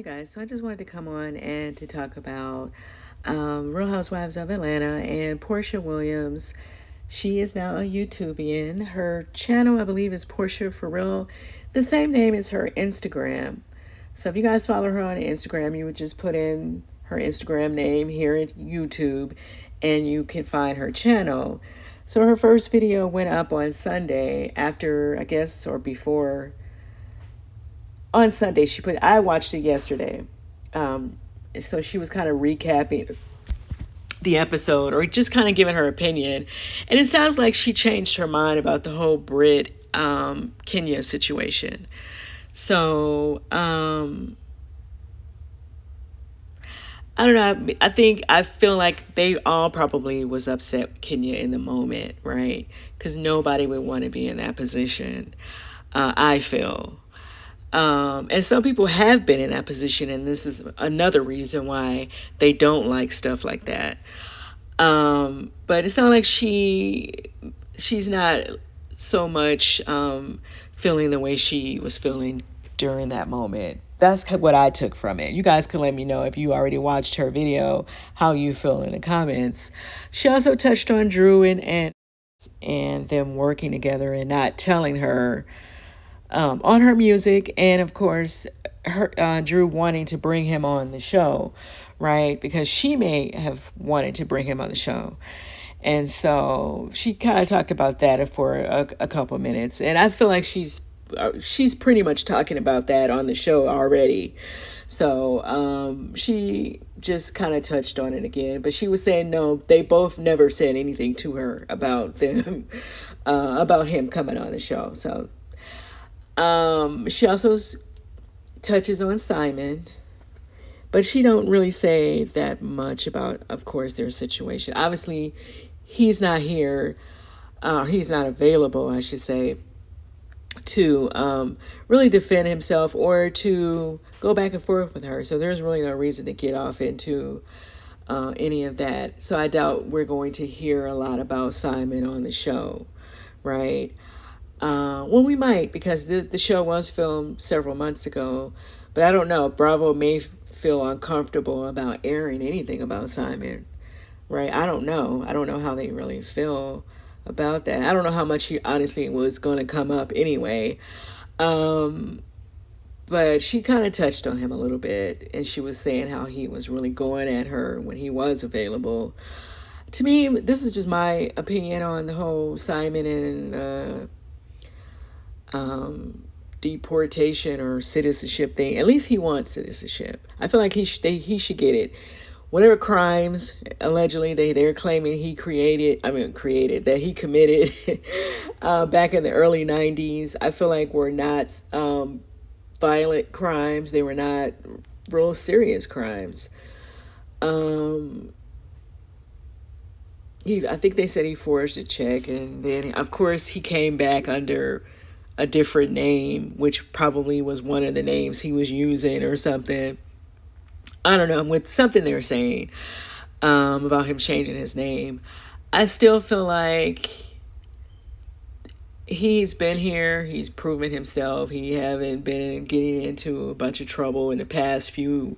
guys, so I just wanted to come on and to talk about Real Housewives of Atlanta and Porsha Williams. She is now a YouTubian. Her channel, I believe, is Porsha for Real, the same name as her Instagram. So if you guys follow her on Instagram, you would just put in her Instagram name here at YouTube and you can find her channel. So her first video went up on Sunday after, I guess, or before, on Sunday. I watched it yesterday. So she was kind of recapping the episode or just kind of giving her opinion. And it sounds like she changed her mind about the whole Brit Kenya situation. So, I don't know. I feel like they all probably was upset with Kenya in the moment, right? Because nobody would want to be in that position. I feel. And some people have been in that position, and this is another reason why they don't like stuff like that. But it sounds like she's not so much feeling the way she was feeling during that moment. That's what I took from it. You guys can let me know if you already watched her video, how you feel in the comments. She also touched on Drew and them working together and not telling her on her music, and of course Drew wanting to bring him on the show, right? Because she may have wanted to bring him on the show. And so she kind of talked about that for a couple minutes, and I feel like she's pretty much talking about that on the show already. So she just kind of touched on it again, but she was saying no, they both never said anything to her about them about him coming on the show. So she also touches on Simon, but she don't really say that much about, of course, their situation. Obviously, he's not here. He's not available, I should say, to really defend himself or to go back and forth with her. So there's really no reason to get off into any of that. So I doubt we're going to hear a lot about Simon on the show, right? Well, we might, because the show was filmed several months ago, but I don't know. Bravo may feel uncomfortable about airing anything about Simon, right? I don't know. I don't know how they really feel about that. I don't know how much he honestly was going to come up anyway. But she kind of touched on him a little bit, and she was saying how he was really going at her when he was available. To me, this is just my opinion on the whole Simon and deportation or citizenship thing. At least he wants citizenship. I feel like he should get it. Whatever crimes allegedly they're claiming he that he committed back in the early 90s, I feel like were not violent crimes. They were not real serious crimes. I think they said he forged a check, and then of course he came back under a different name, which probably was one of the names he was using or something. I don't know, with something they were saying about him changing his name. I still feel like he's been here. He's proven himself. He haven't been getting into a bunch of trouble in the past few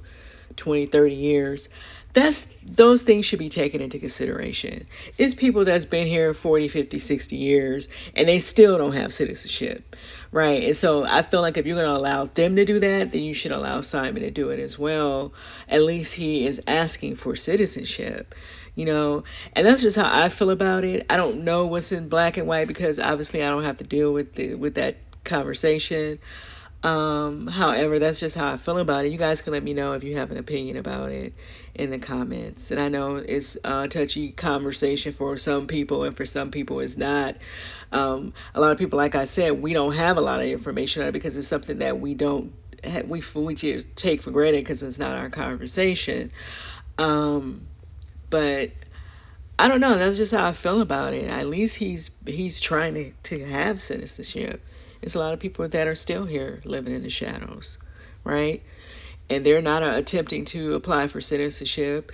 20, 30 years. Those things should be taken into consideration. It's people that's been here 40, 50, 60 years and they still don't have citizenship, right? And so I feel like if you're going to allow them to do that, then you should allow Simon to do it as well. At least he is asking for citizenship, and that's just how I feel about it. I don't know what's in black and white because obviously I don't have to deal with that conversation. However, that's just how I feel about it. You guys can let me know if you have an opinion about it in the comments. And I know it's a touchy conversation for some people, and for some people it's not. A lot of people, like I said, we don't have a lot of information on it because it's something that we just take for granted because it's not our conversation. But I don't know. That's just how I feel about it. At least he's trying to have citizenship. There's a lot of people that are still here living in the shadows, right? And they're not attempting to apply for citizenship.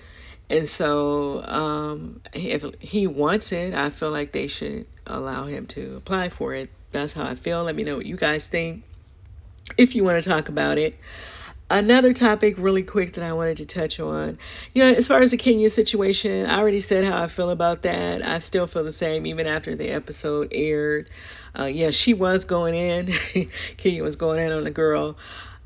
And so if he wants it, I feel like they should allow him to apply for it. That's how I feel. Let me know what you guys think if you want to talk about it. Another topic really quick that I wanted to touch on, as far as the Kenya situation, I already said how I feel about that. I still feel the same even after the episode aired. Yeah, she was going in. Kenya was going in on the girl.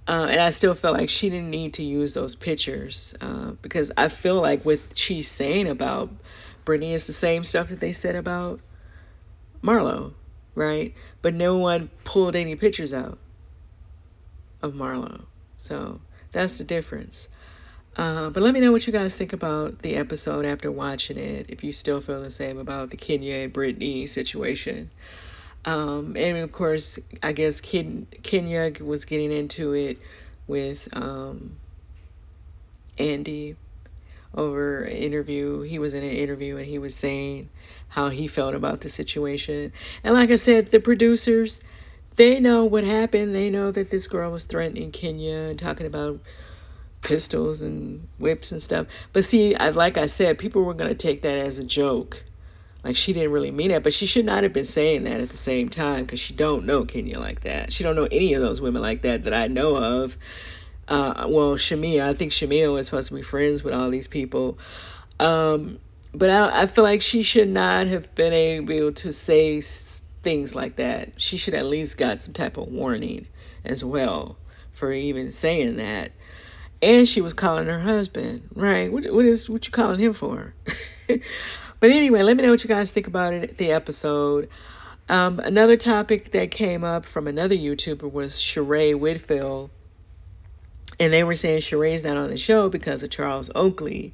And I still felt like she didn't need to use those pictures because I feel like what she's saying about Brittany is the same stuff that they said about Marlo, right? But no one pulled any pictures out of Marlo. So that's the difference. But let me know what you guys think about the episode after watching it, if you still feel the same about the Kenya and Brittany situation. And of course, I guess Kenya was getting into it with Andy over an interview. He was in an interview and he was saying how he felt about the situation. And like I said, the producers, they know what happened. They know that this girl was threatening Kenya and talking about pistols and whips and stuff. But see, like I said, people were going to take that as a joke. Like she didn't really mean that, but she should not have been saying that at the same time because she don't know Kenya like that. She don't know any of those women like that I know of. Well, Shamia, I think Shamia was supposed to be friends with all these people. But I feel like she should not have been able to say things like that. She should at least got some type of warning as well for even saying that. And she was calling her husband, right? What you calling him for? But anyway, let me know what you guys think about it, the episode. Another topic that came up from another YouTuber was Sheree Whitfield. And they were saying Sheree's not on the show because of Charles Oakley.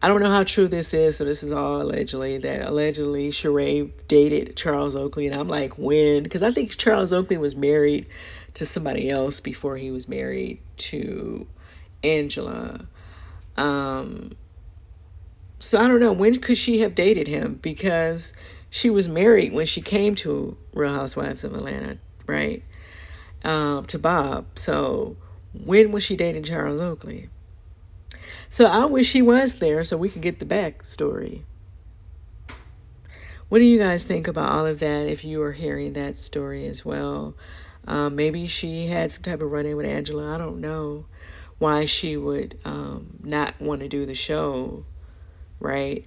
I don't know how true this is, so this is all allegedly, that allegedly Sheree dated Charles Oakley. And I'm like, when? Because I think Charles Oakley was married to somebody else before he was married to Angela. So I don't know, when could she have dated him? Because she was married when she came to Real Housewives of Atlanta, right? To Bob. So when was she dating Charles Oakley? So I wish he was there so we could get the backstory. What do you guys think about all of that if you are hearing that story as well? Maybe she had some type of run-in with Angela. I don't know why she would not want to do the show, right?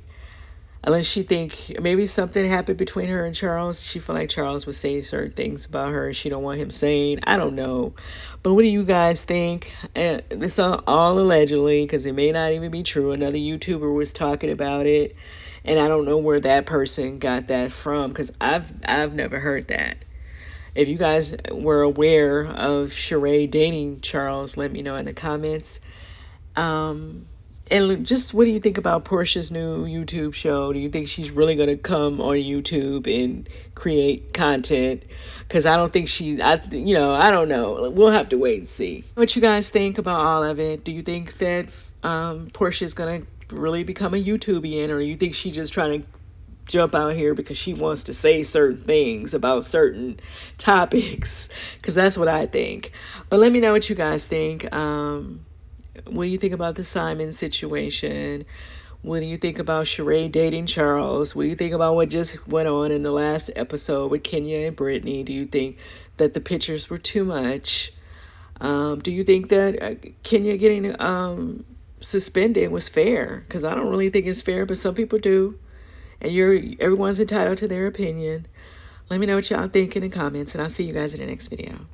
Unless she think maybe something happened between her and Charles. She felt like Charles would say certain things about her she don't want him saying. I don't know. But what do you guys think? It's all allegedly because it may not even be true. Another YouTuber was talking about it. And I don't know where that person got that from because I've never heard that. If you guys were aware of Sheree dating Charles, let me know in the comments. And just what do you think about Porsha's new YouTube show? Do you think she's really going to come on YouTube and create content? Because I don't think I don't know. We'll have to wait and see. What you guys think about all of it? Do you think that Porsha is going to really become a YouTubian? Or do you think she's just trying to jump out here because she wants to say certain things about certain topics? Because that's what I think. But let me know what you guys think. What do you think about the Simon situation? What do you think about Sheree dating Charles? What do you think about what just went on in the last episode with Kenya and Brittany? Do you think that the pictures were too much? Do you think that Kenya getting suspended was fair? Because I don't really think it's fair, but some people do. And everyone's entitled to their opinion. Let me know what y'all think in the comments, and I'll see you guys in the next video.